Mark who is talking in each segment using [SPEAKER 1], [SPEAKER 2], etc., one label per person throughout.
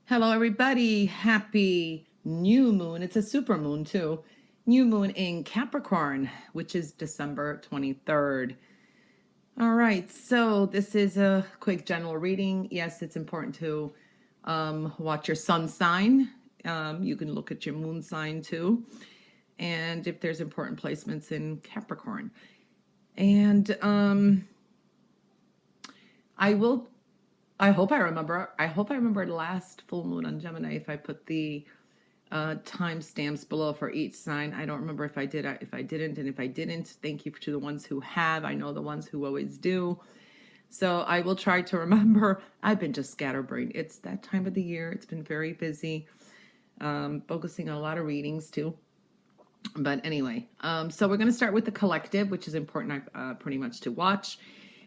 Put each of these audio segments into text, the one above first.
[SPEAKER 1] Hello, everybody. Happy new moon. It's a super moon, too. New moon in Capricorn, which is December 23rd. All right, so this is a quick general reading. Yes, it's important to watch your sun sign. You can look at your moon sign, too, and if there's important placements in Capricorn. And I hope I remember the last full moon on Gemini if I put the timestamps below for each sign. I don't remember if I did, if I didn't, and if I didn't, thank you to the ones who have. I know the ones who always do. So I will try to remember. I've been just scatterbrained. It's that time of the year. It's been very busy, focusing on a lot of readings too. But anyway, so we're going to start with the collective, which is important pretty much to watch.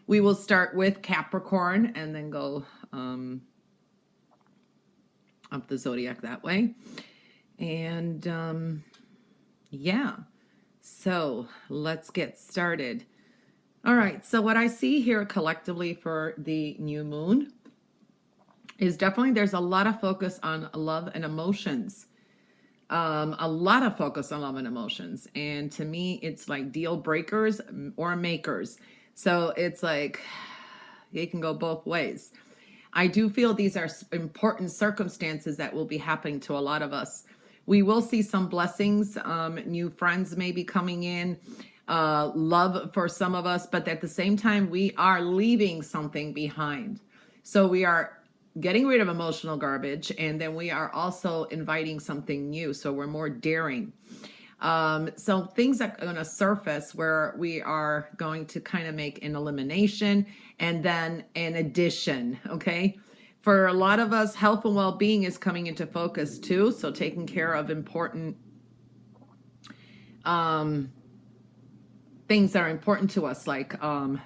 [SPEAKER 1] We will start with Capricorn and then go up the zodiac that way. And yeah, so let's get started. All right, so what I see here collectively for the new moon is definitely there's a lot of focus on love and emotions. A lot of focus on love and emotions. And to me, it's like deal breakers or makers. So it's like it can go both ways. I do feel these are important circumstances that will be happening to a lot of us. We will see some blessings, new friends may be coming in, love for some of us, but at the same time, we are leaving something behind. So we are getting rid of emotional garbage, and then we are also inviting something new. So we're more daring. So things are going to surface where we are going to kind of make an elimination and then an addition. Okay. For a lot of us, health and well-being is coming into focus too. So taking care of important things that are important to us, like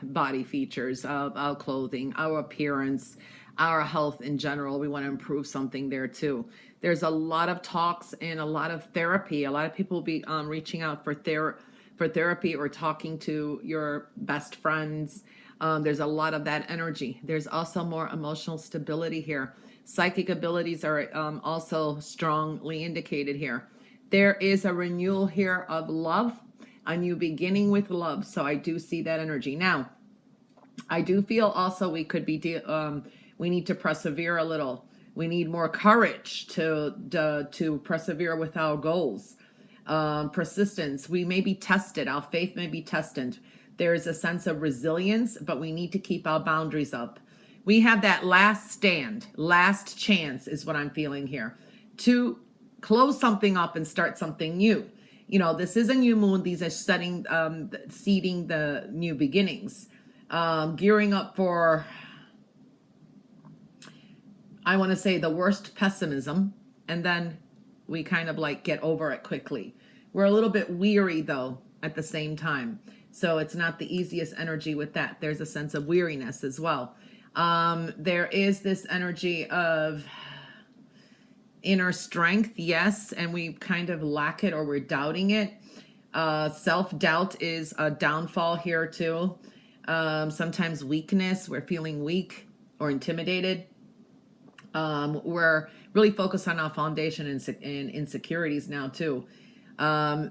[SPEAKER 1] body features, our clothing, our appearance, our health in general. We want to improve something there too. There's a lot of talks and a lot of therapy. A lot of people will be reaching out for therapy or talking to your best friends. There's a lot of that energy. There's also more emotional stability here. Psychic abilities are also strongly indicated here. There is a renewal here of love, a new beginning with love. So I do see that energy. Now, I do feel also we could be we need to persevere a little. We need more courage to persevere with our goals. Persistence. We may be tested. Our faith may be tested. There is a sense of resilience, but we need to keep our boundaries up. We have that last stand, last chance is what I'm feeling here, to close something up and start something new. You know, this is a new moon. These are seeding the new beginnings, gearing up for, I want to say, the worst pessimism, and then we kind of like get over it quickly. We're a little bit weary though at the same time. So it's not the easiest energy with that. There's a sense of weariness as well. There is this energy of inner strength, yes, and we kind of lack it or we're doubting it. Self-doubt is a downfall here too. Sometimes weakness, we're feeling weak or intimidated. We're really focused on our foundation and insecurities now too.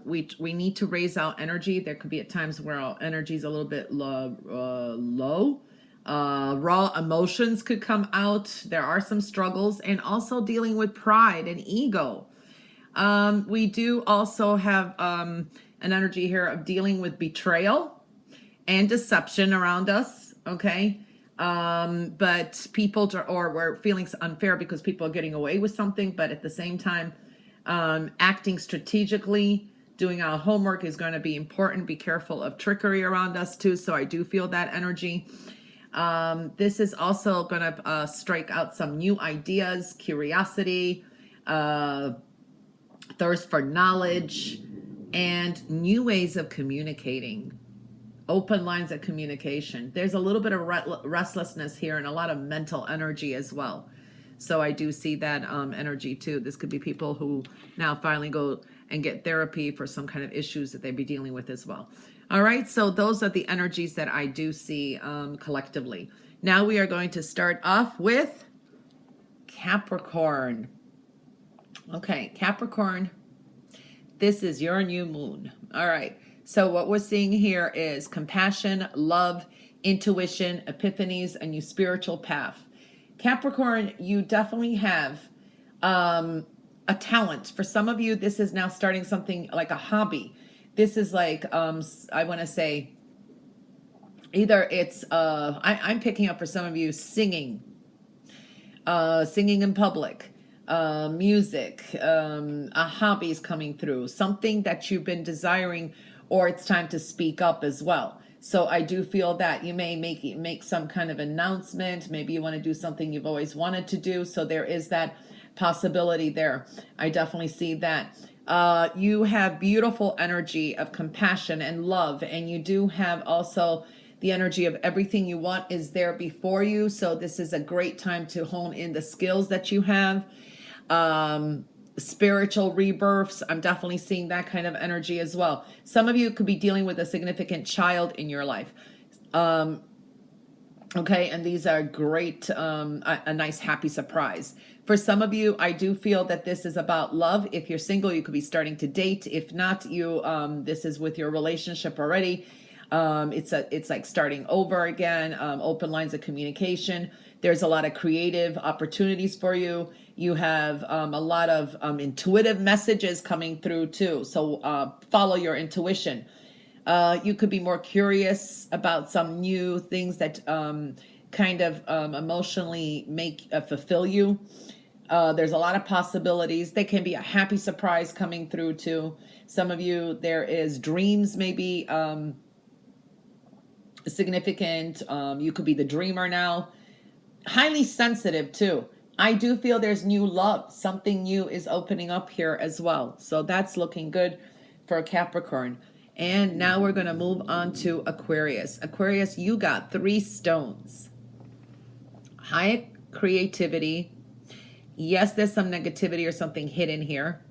[SPEAKER 1] We need to raise our energy. There could be at times where our energy is a little bit low. Raw emotions could come out. There are some struggles, and also dealing with pride and ego. We do also have an energy here of dealing with betrayal and deception around us. Okay. But people or we're feeling unfair because people are getting away with something, but at the same time, acting strategically, doing our homework is going to be important. Be careful of trickery around us too. So I do feel that energy. This is also going to strike out some new ideas, curiosity, thirst for knowledge, and new ways of communicating. Open lines of communication. There's a little bit of restlessness here and a lot of mental energy as well. So I do see that energy too. This could be people who now finally go and get therapy for some kind of issues that they'd be dealing with as well. All right, so those are the energies that I do see collectively. Now we are going to start off with Capricorn. Okay, Capricorn, this is your new moon. All right. So what we're seeing here is compassion, love, intuition, epiphanies, and your spiritual path. Capricorn, you definitely have a talent. For some of you, this is now starting something like a hobby. This is like, I want to say, either it's, I'm picking up for some of you singing, singing in public, music, a hobby is coming through, something that you've been desiring, or it's time to speak up as well. So I do feel that you may make some kind of announcement. Maybe you want to do something you've always wanted to do. So there is that possibility there. I definitely see that. You have beautiful energy of compassion and love, and you do have also the energy of everything you want is there before you. So this is a great time to hone in the skills that you have. Spiritual rebirths, I'm definitely seeing that kind of energy as well. Some of you could be dealing with a significant child in your life. Okay, and these are great, a nice happy surprise. For some of you, I do feel that this is about love. If you're single, you could be starting to date. If not, you this is with your relationship already. It's like starting over again, open lines of communication. There's a lot of creative opportunities for you. You have a lot of intuitive messages coming through too. So follow your intuition. You could be more curious about some new things that kind of emotionally make fulfill you. There's a lot of possibilities. There can be a happy surprise coming through too. Some of you, there is dreams maybe significant. You could be the dreamer now. Highly sensitive too. I do feel there's new love. Something new is opening up here as well. So that's looking good for Capricorn. And now we're going to move on to Aquarius. Aquarius, you got 3 stones. High creativity. Yes, there's some negativity or something hidden here.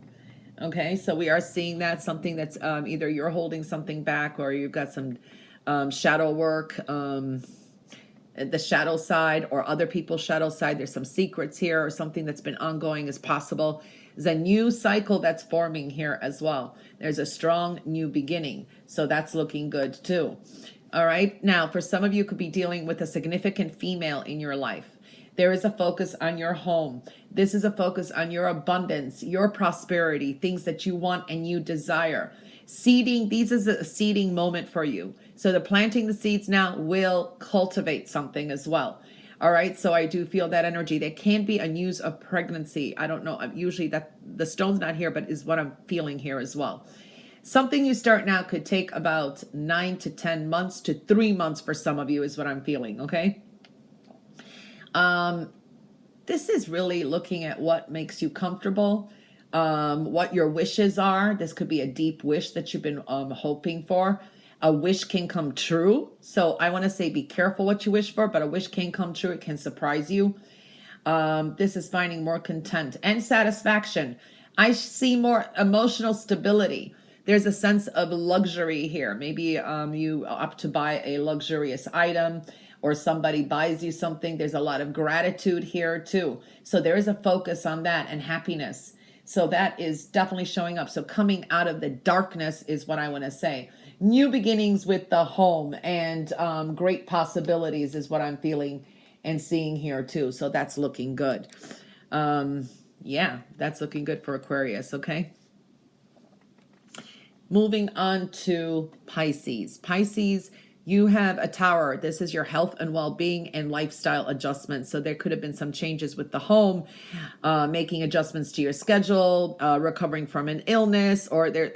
[SPEAKER 1] Okay, so we are seeing that something that's either you're holding something back or you've got some shadow work, the shadow side or other people's shadow side. There's some secrets here or something that's been ongoing is possible. There's a new cycle that's forming here as well. There's a strong new beginning. So that's looking good too. All right. Now, for some of you could be dealing with a significant female in your life. There is a focus on your home. This is a focus on your abundance, your prosperity, things that you want and you desire. Seeding, these is a seeding moment for you. So the planting the seeds now will cultivate something as well. All right. So I do feel that energy. There can be a news of pregnancy. I don't know. Usually that the stone's not here, but is what I'm feeling here as well. Something you start now could take about 9 to 10 months to 3 months for some of you is what I'm feeling. Okay. This is really looking at what makes you comfortable, what your wishes are. This could be a deep wish that you've been hoping for. A wish can come true. So I want to say be careful what you wish for, but a wish can come true. It can surprise you. This is finding more content and satisfaction. I see more emotional stability. There's a sense of luxury here. Maybe you opt to buy a luxurious item or somebody buys you something. There's a lot of gratitude here too. So there is a focus on that and happiness. So that is definitely showing up. So coming out of the darkness is what I want to say. New beginnings with the home and great possibilities is what I'm feeling and seeing here too. So that's looking good. Yeah, that's looking good for Aquarius. Okay. Moving on to Pisces. Pisces, you have a tower. This is your health and well-being and lifestyle adjustments. So there could have been some changes with the home, making adjustments to your schedule, recovering from an illness, or their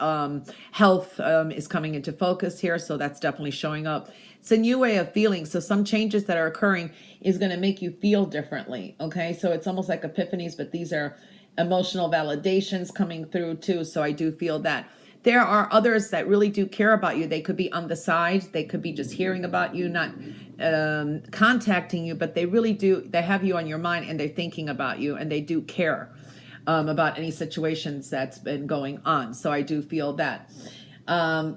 [SPEAKER 1] health is coming into focus here. So that's definitely showing up. It's a new way of feeling. So some changes that are occurring is going to make you feel differently. Okay. So it's almost like epiphanies, but these are emotional validations coming through too. So I do feel that. There are others that really do care about you. They could be on the side. They could be just hearing about you, not contacting you, but they really do. They have you on your mind and they're thinking about you and they do care about any situations that's been going on. So I do feel that.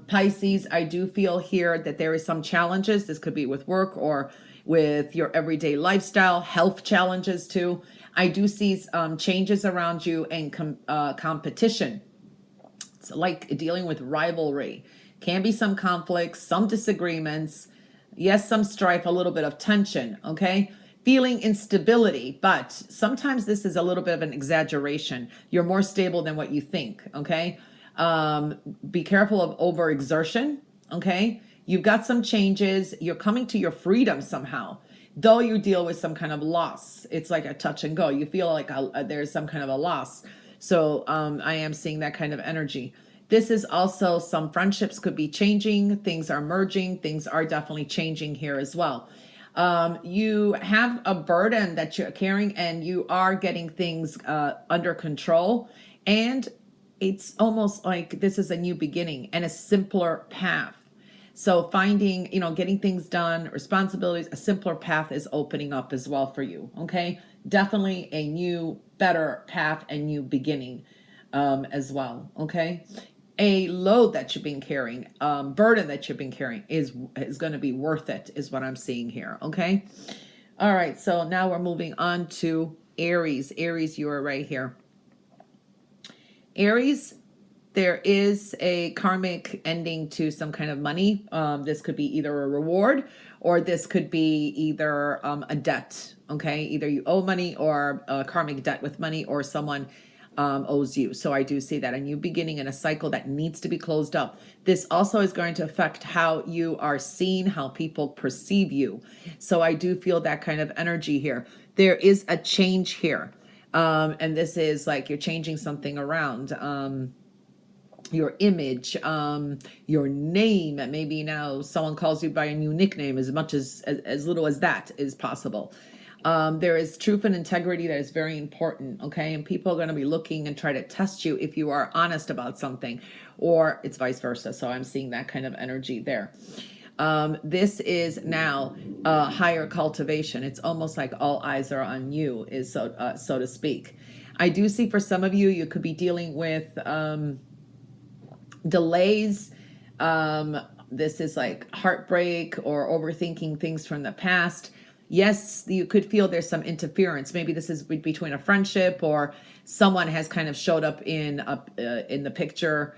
[SPEAKER 1] Pisces, I do feel here that there is some challenges. This could be with work or with your everyday lifestyle, health challenges too. I do see changes around you and competition. It's like dealing with rivalry. Can be some conflicts, some disagreements. Yes, some strife, a little bit of tension, okay? Feeling instability, but sometimes this is a little bit of an exaggeration. You're more stable than what you think, okay? Be careful of overexertion, okay? You've got some changes. You're coming to your freedom somehow, though you deal with some kind of loss. It's like a touch and go. You feel like there's some kind of a loss. So I am seeing that kind of energy. This is also some friendships could be changing. Things are merging. Things are definitely changing here as well. You have a burden that you're carrying and you are getting things under control. And it's almost like this is a new beginning and a simpler path. So finding, getting things done, responsibilities, a simpler path is opening up as well for you. Okay. Definitely a new, better path and new beginning as well. Okay. A load that you've been carrying, burden that you've been carrying is going to be worth it, is what I'm seeing here. Okay. All right. So now we're moving on to Aries. Aries, you are right here. Aries, there is a karmic ending to some kind of money. This could be either a reward or this could be either a debt. Okay. Either you owe money or a karmic debt with money, or someone owes you. So I do see that a new beginning in a cycle that needs to be closed up. This also is going to affect how you are seen, how people perceive you. So I do feel that kind of energy here. There is a change here. And this is like you're changing something around. Your image, your name. Maybe now someone calls you by a new nickname, as much as little as that is possible. There is truth and integrity that is very important, okay? And people are going to be looking and try to test you if you are honest about something, or it's vice versa. So I'm seeing that kind of energy there. This is now higher cultivation. It's almost like all eyes are on you, is so to speak. I do see for some of you, you could be dealing with delays. This is like heartbreak or overthinking things from the past. Yes, you could feel there's some interference. Maybe this is between a friendship or someone has kind of showed up in the picture.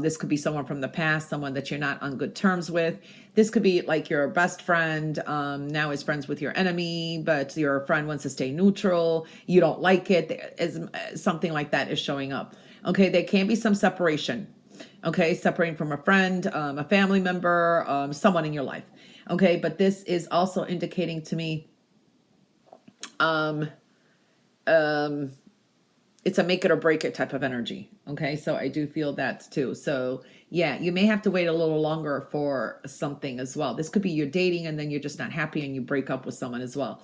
[SPEAKER 1] This could be someone from the past, someone that you're not on good terms with. This could be like your best friend now is friends with your enemy, but your friend wants to stay neutral. You don't like it. Something like that is showing up. Okay, there can be some separation. Okay, separating from a friend, a family member, someone in your life. Okay, but this is also indicating to me it's a make it or break it type of energy. Okay, so I do feel that too. So yeah, you may have to wait a little longer for something as well. This could be you're dating and then you're just not happy and you break up with someone as well.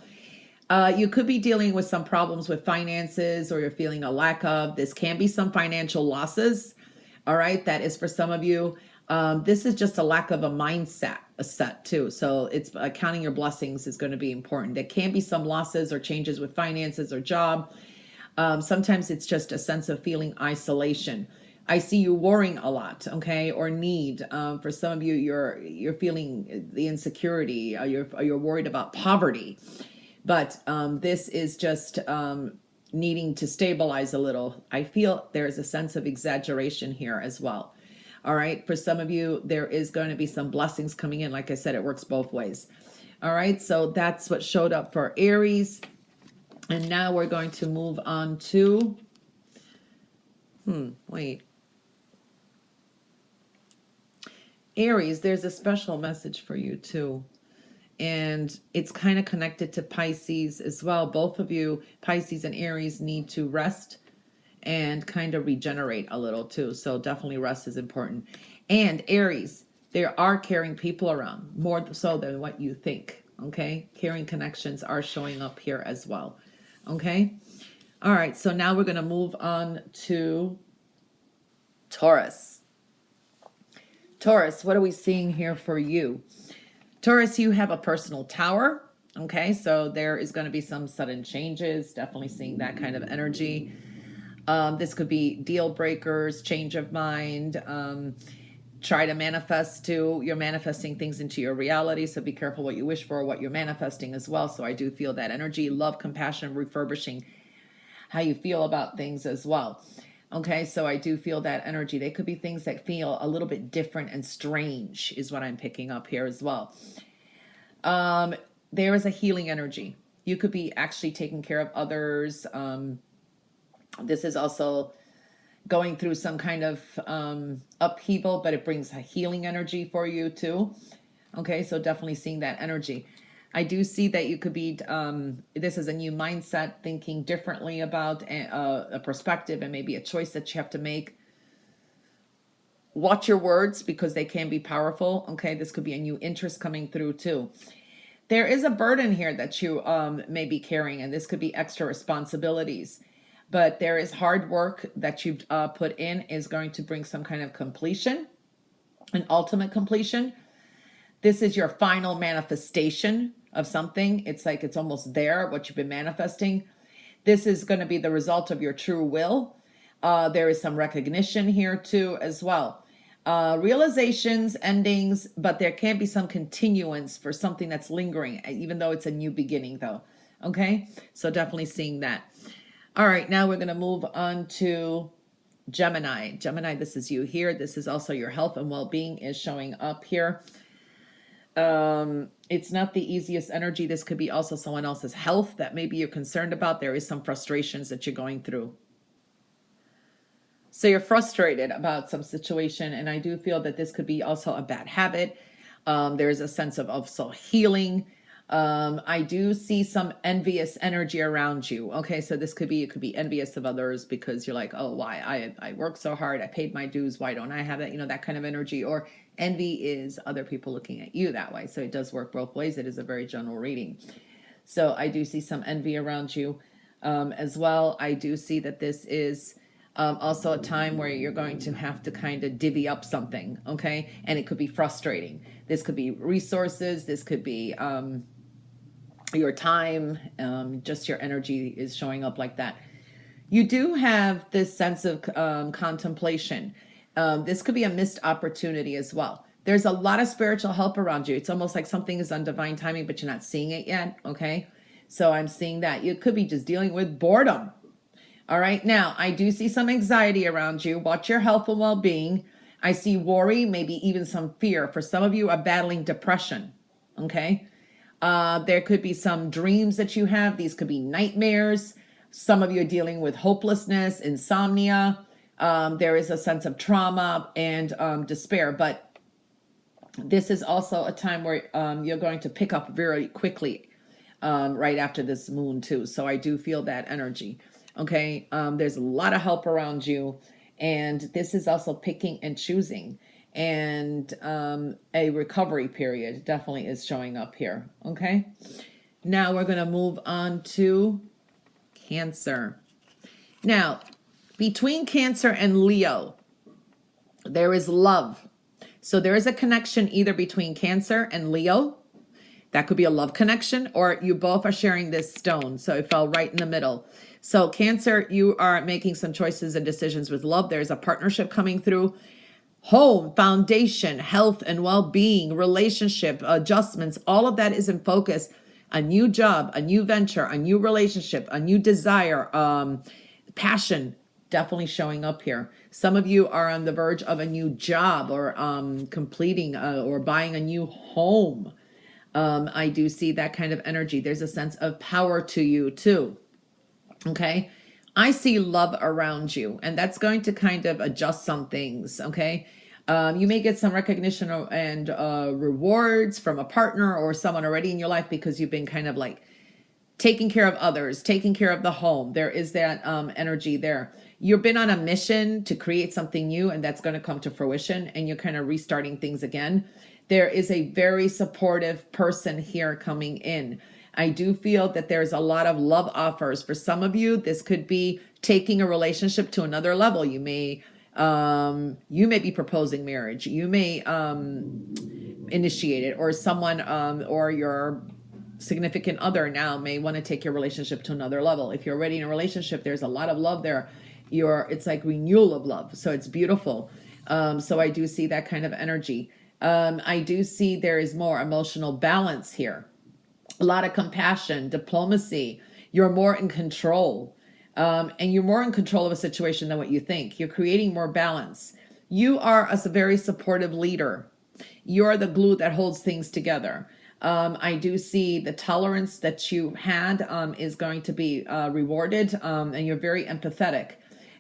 [SPEAKER 1] You could be dealing with some problems with finances, or you're feeling a lack of. This can be some financial losses. All right, that is for some of you. This is just a lack of a set too. So it's counting your blessings is going to be important. There can be some losses or changes with finances or job. Sometimes it's just a sense of feeling isolation. I see you worrying a lot, okay, or need. For some of you, you're feeling the insecurity. You're worried about poverty, but this is just needing to stabilize a little. I feel there is a sense of exaggeration here as well. All right, for some of you, there is going to be some blessings coming in. Like I said, it works both ways. All right, so that's what showed up for Aries. And now we're going to move on to, Aries, there's a special message for you too. And it's kind of connected to Pisces as well. Both of you, Pisces and Aries, need to rest and kind of regenerate a little too. So definitely rest is important. And Aries, there are caring people around, more so than what you think. Okay, caring connections are showing up here as well. Okay, all right, so now we're going to move on to Taurus. Taurus, what are we seeing here for you? Taurus, you have a personal tower. Okay, so there is going to be some sudden changes. Definitely seeing that kind of energy. This could be deal breakers, change of mind. Try to manifest too. You're manifesting things into your reality. So be careful what you wish for, what you're manifesting as well. So I do feel that energy, love, compassion, refurbishing how you feel about things as well. Okay, so I do feel that energy. They could be things that feel a little bit different and strange is what I'm picking up here as well. There is a healing energy. You could be actually taking care of others. This is also going through some kind of upheaval, but it brings a healing energy for you too. Okay, so definitely seeing that energy. I do see that you could be, this is a new mindset, thinking differently about a perspective and maybe a choice that you have to make. Watch your words because they can be powerful. Okay, this could be a new interest coming through too. There is a burden here that you may be carrying, and this could be extra responsibilities. But there is hard work that you've put in is going to bring some kind of completion, an ultimate completion. This is your final manifestation of something. It's like it's almost there, what you've been manifesting. This is going to be the result of your true will. There is some recognition here too as well. Realizations, endings, but there can be some continuance for something that's lingering, even though it's a new beginning though. Okay, so definitely seeing that. All right, now we're going to move on to Gemini. Gemini, this is you here. This is also your health and well-being is showing up here. It's not the easiest energy. This could be also someone else's health that maybe you're concerned about. There is some frustrations that you're going through. So you're frustrated about some situation, and I do feel that this could be also a bad habit. There's a sense of also healing. I do see some envious energy around you. Okay, so this could be, you could be envious of others because you're like, oh, why? I worked so hard. I paid my dues. Why don't I have that? You know, that kind of energy. Or envy is other people looking at you that way. So it does work both ways. It is a very general reading. So I do see some envy around you as well. I do see that this is also a time where you're going to have to kind of divvy up something, okay? And it could be frustrating. This could be resources. This could be your time, just your energy is showing up like that. You do have this sense of contemplation. This could be a missed opportunity as well. There's a lot of spiritual help around you. It's almost like something is on divine timing, but you're not seeing it yet, okay? So I'm seeing that. You could be just dealing with boredom. All right, now I do see some anxiety around you. Watch your health and well-being. I see worry, maybe even some fear. For some of you are battling depression, okay? There could be some dreams that you have. These could be nightmares. Some of you are dealing with hopelessness, insomnia. There is a sense of trauma and despair, but this is also a time where you're going to pick up very quickly right after this moon too. So I do feel that energy. Okay, there's a lot of help around you, and this is also picking and choosing, and a recovery period definitely is showing up here. Okay, now we're going to move on to Cancer. Now, between Cancer and Leo, there is love. So there is a connection either between Cancer and Leo. That could be a love connection, or you both are sharing this stone. So it fell right in the middle. So Cancer, you are making some choices and decisions with love. There's a partnership coming through. Home, foundation, health and well-being, relationship, adjustments, all of that is in focus. A new job, a new venture, a new relationship, a new desire, passion, definitely showing up here. Some of you are on the verge of a new job or completing or buying a new home. I do see that kind of energy. There's a sense of power to you too. Okay. I see love around you, and that's going to kind of adjust some things. Okay. You may get some recognition and rewards from a partner or someone already in your life because you've been kind of like taking care of others, taking care of the home. There is that energy there. You've been on a mission to create something new, and that's going to come to fruition, and you're kind of restarting things again. There is a very supportive person here coming in. I do feel that there's a lot of love offers. For some of you, this could be taking a relationship to another level. You may be proposing marriage. You may initiate it, or someone or your significant other now may want to take your relationship to another level. If you're already in a relationship, there's a lot of love there. It's like renewal of love. So it's beautiful. So I do see that kind of energy. I do see there is more emotional balance here. A lot of compassion, diplomacy. You're more in control. And you're more in control of a situation than what you think. You're creating more balance. You are a very supportive leader. You're the glue that holds things together. I do see the tolerance that you had is going to be rewarded, and you're very empathetic.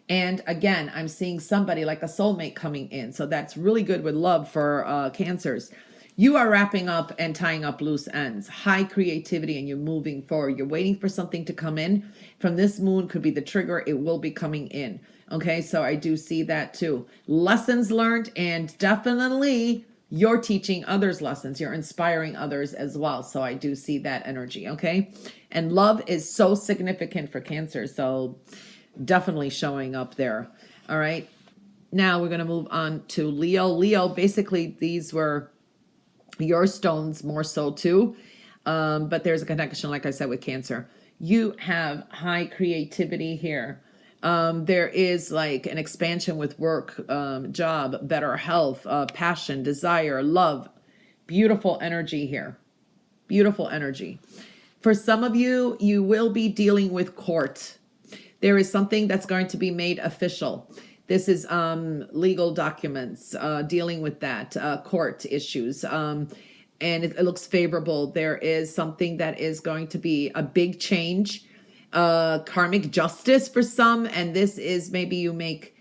[SPEAKER 1] And again, I'm seeing somebody like a soulmate coming in. So that's really good with love for Cancers. You are wrapping up and tying up loose ends, high creativity, and you're moving forward. You're waiting for something to come in. From this moon could be the trigger. It will be coming in. Okay, so I do see that too. Lessons learned, and definitely you're teaching others lessons. You're inspiring others as well. So I do see that energy. Okay, and love is so significant for Cancer. So definitely showing up there. All right, now we're going to move on to Leo. Leo, basically these were your stones more so too, but there's a connection, like I said, with Cancer. You have high creativity here. There is like an expansion with work, job, better health, passion, desire, love. Beautiful energy here. Beautiful energy. For some of you, you will be dealing with court. There is something that's going to be made official. This is legal documents, dealing with that, court issues. And it looks favorable. There is something that is going to be a big change, karmic justice for some. And this is maybe you make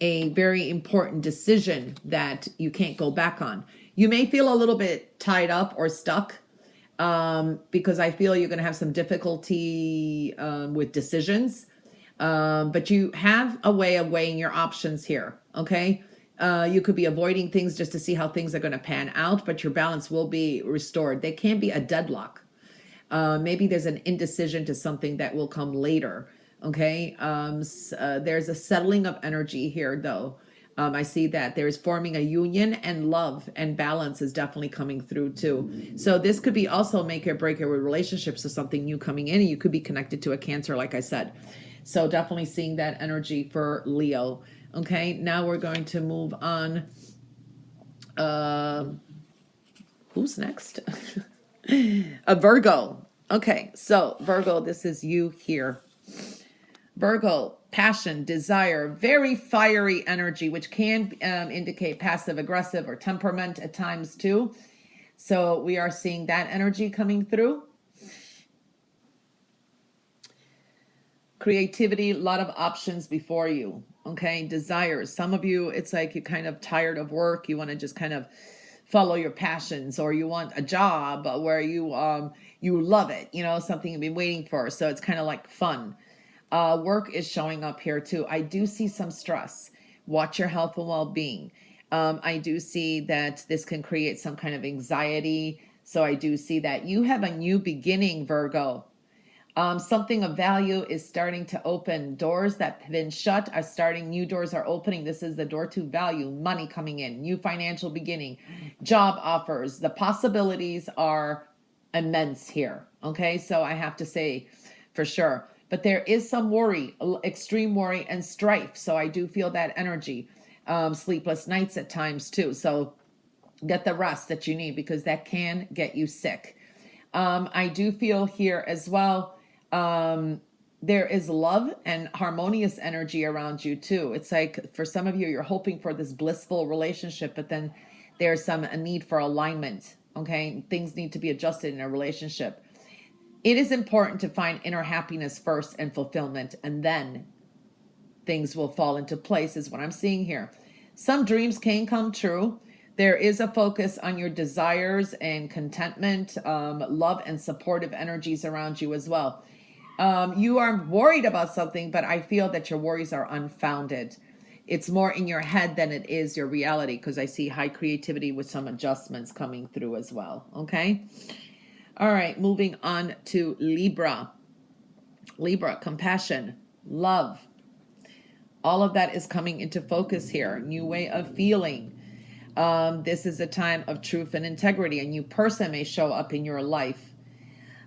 [SPEAKER 1] a very important decision that you can't go back on. You may feel a little bit tied up or stuck, because I feel you're going to have some difficulty with decisions. But you have a way of weighing your options here. Okay. You could be avoiding things just to see how things are going to pan out, but your balance will be restored. There can be a deadlock. Maybe there's an indecision to something that will come later. Okay. There's a settling of energy here though. I see that there's forming a union, and love and balance is definitely coming through too. So this could be also make or break with relationships or something new coming in, and you could be connected to a Cancer, like I said. So definitely seeing that energy for Leo. Okay, now we're going to move on. Who's next? A Virgo. Okay, so Virgo, this is you here. Virgo, passion, desire, very fiery energy, which can indicate passive aggressive or temperament at times too. So we are seeing that energy coming through. Creativity, a lot of options before you. Okay, desires. Some of you, it's like you're kind of tired of work. You want to just kind of follow your passions, or you want a job where you love it, you know, something you've been waiting for. So it's kind of like fun. Work is showing up here too. I do see some stress. Watch your health and well-being. I do see that this can create some kind of anxiety. So I do see that you have a new beginning, Virgo. Something of value is starting to open. Doors that have been shut are starting. New doors are opening. This is the door to value, money coming in, new financial beginning, job offers. The possibilities are immense here. Okay, so I have to say for sure. But there is some worry, extreme worry and strife. So I do feel that energy. Sleepless nights at times too. So get the rest that you need, because that can get you sick. I do feel here as well, there is love and harmonious energy around you too. It's like for some of you, you're hoping for this blissful relationship, but then there's a need for alignment. Okay, things need to be adjusted in a relationship. It is important to find inner happiness first and fulfillment, and then things will fall into place, is what I'm seeing here. Some dreams can come true. There is a focus on your desires and contentment, love and supportive energies around you as well. You are worried about something, but I feel that your worries are unfounded. It's more in your head than it is your reality, because I see high creativity with some adjustments coming through as well. Okay. All right. Moving on to Libra. Libra, compassion, love. All of that is coming into focus here. New way of feeling. This is a time of truth and integrity. A new person may show up in your life.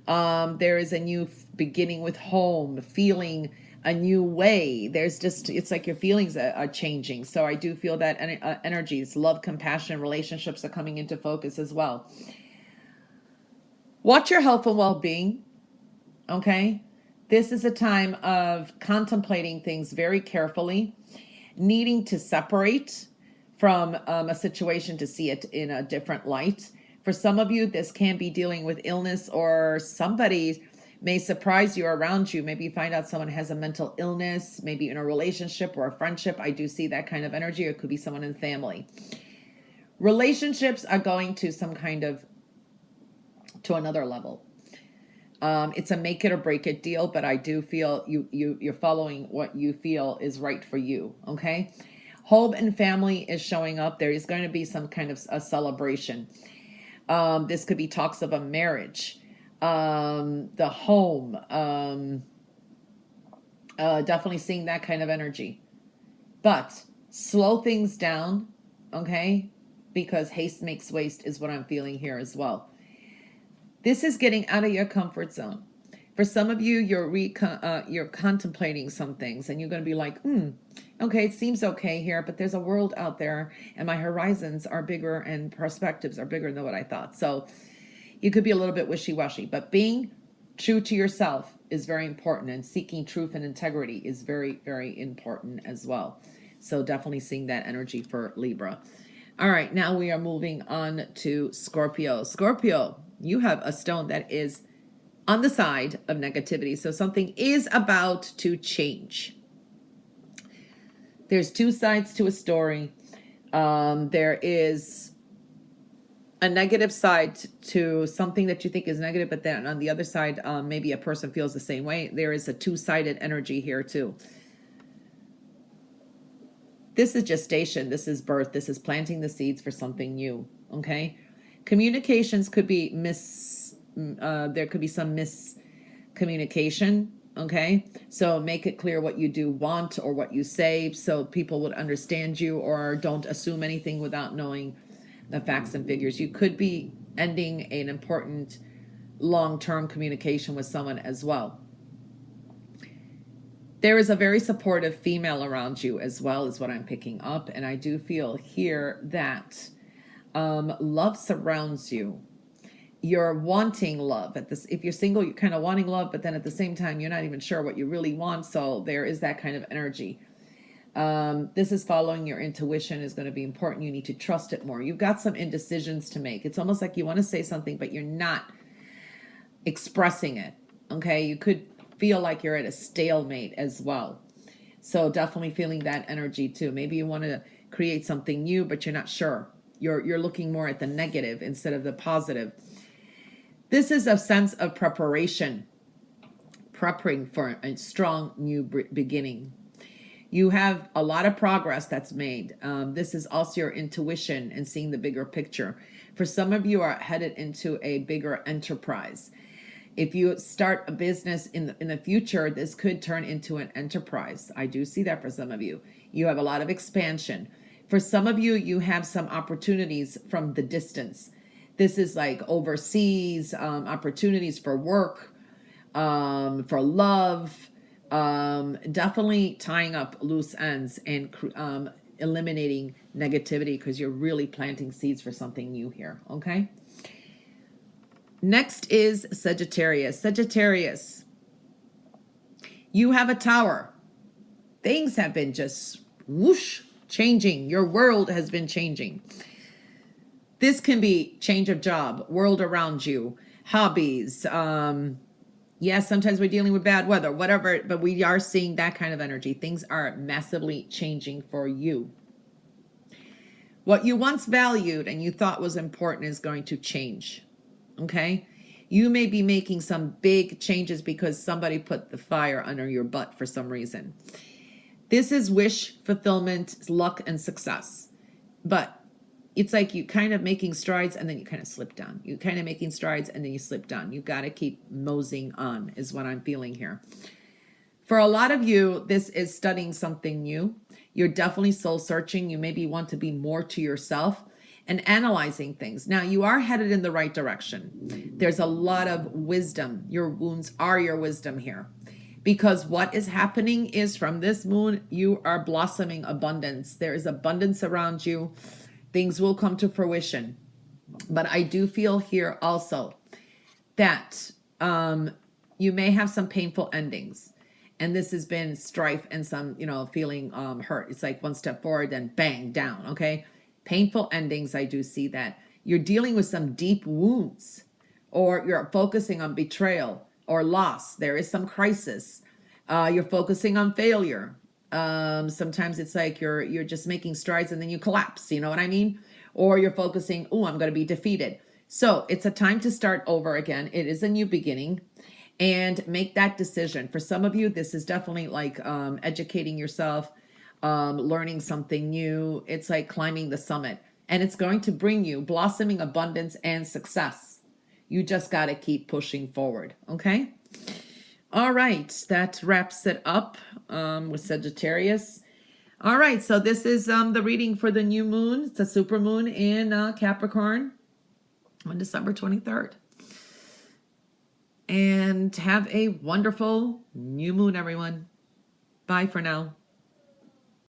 [SPEAKER 1] There is a new beginning with home, feeling a new way. There's just, it's like your feelings are changing. So I do feel that energies, love, compassion, relationships are coming into focus as well. Watch your health and well-being. Okay. This is a time of contemplating things very carefully, needing to separate from a situation to see it in a different light. For some of you, this can be dealing with illness, or somebody may surprise you around you. Maybe you find out someone has a mental illness, maybe in a relationship or a friendship. I do see that kind of energy, or it could be someone in the family. Relationships are going to another level. It's a make it or break it deal, but I do feel you're following what you feel is right for you. Okay. Home and family is showing up. There is going to be some kind of a celebration. This could be talks of a marriage, the home, definitely seeing that kind of energy, but slow things down. Okay. Because haste makes waste is what I'm feeling here as well. This is getting out of your comfort zone. For some of you, you're contemplating some things, and you're going to be like, okay, it seems okay here, but there's a world out there, and my horizons are bigger, and perspectives are bigger than what I thought. So you could be a little bit wishy-washy, but being true to yourself is very important, and seeking truth and integrity is very, very important as well. So definitely seeing that energy for Libra. All right, now we are moving on to Scorpio. Scorpio, you have a stone that is on the side of negativity. So something is about to change. There's two sides to a story. There is a negative side to something that you think is negative, but then on the other side, maybe a person feels the same way. There is a two-sided energy here too. This is gestation. This is birth. This is planting the seeds for something new. Okay. Communications could be there could be some miscommunication. Okay. So make it clear what you do want or what you say, so people would understand you, or don't assume anything without knowing the facts and figures. You could be ending an important long-term communication with someone as well. There is a very supportive female around you as well, is what I'm picking up. And I do feel here that love surrounds you. You're wanting love. If you're single, you're kind of wanting love, but then at the same time, you're not even sure what you really want. So there is that kind of energy. This is following your intuition is going to be important. You need to trust it more. You've got some indecisions to make. It's almost like you want to say something, but you're not expressing it. Okay. You could feel like you're at a stalemate as well. So definitely feeling that energy too. Maybe you want to create something new, but you're not sure. You're looking more at the negative instead of the positive. This is a sense of preparation, preparing for a strong new beginning. You have a lot of progress that's made. This is also your intuition and seeing the bigger picture. For some of you are headed into a bigger enterprise. If you start a business in the future, this could turn into an enterprise. I do see that for some of you. You have a lot of expansion. For some of you, you have some opportunities from the distance. This is like overseas, opportunities for work, for love, definitely tying up loose ends and eliminating negativity, because you're really planting seeds for something new here, okay? Next is Sagittarius. Sagittarius, you have a tower. Things have been just whoosh, changing. Your world has been changing. This can be change of job, world around you, hobbies. Yes, sometimes we're dealing with bad weather, whatever, but we are seeing that kind of energy. Things are massively changing for you. What you once valued and you thought was important is going to change. Okay. You may be making some big changes because somebody put the fire under your butt for some reason. This is wish fulfillment, luck, and success. But it's like you kind of making strides and then you kind of slip down. You kind of making strides and then you slip down. You got to keep moseying on is what I'm feeling here. For a lot of you, this is studying something new. You're definitely soul searching. You maybe want to be more to yourself and analyzing things. Now, you are headed in the right direction. There's a lot of wisdom. Your wounds are your wisdom here. Because what is happening is from this moon, you are blossoming abundance. There is abundance around you. Things will come to fruition. But I do feel here also that you may have some painful endings. And this has been strife and some, feeling hurt. It's like one step forward, then bang, down, okay? Painful endings, I do see that. You're dealing with some deep wounds, or you're focusing on betrayal or loss. There is some crisis. You're focusing on failure. Sometimes it's like you're just making strides and then you collapse, you know what I mean? Or you're focusing, oh, I'm going to be defeated. So it's a time to start over again. It is a new beginning, and make that decision. For some of you, this is definitely like educating yourself, learning something new. It's like climbing the summit, and it's going to bring you blossoming abundance and success. You just got to keep pushing forward. Okay. All right. That wraps it up with Sagittarius. All right. So this is the reading for the new moon. It's a super moon in Capricorn on December 23rd. And have a wonderful new moon, everyone. Bye for now.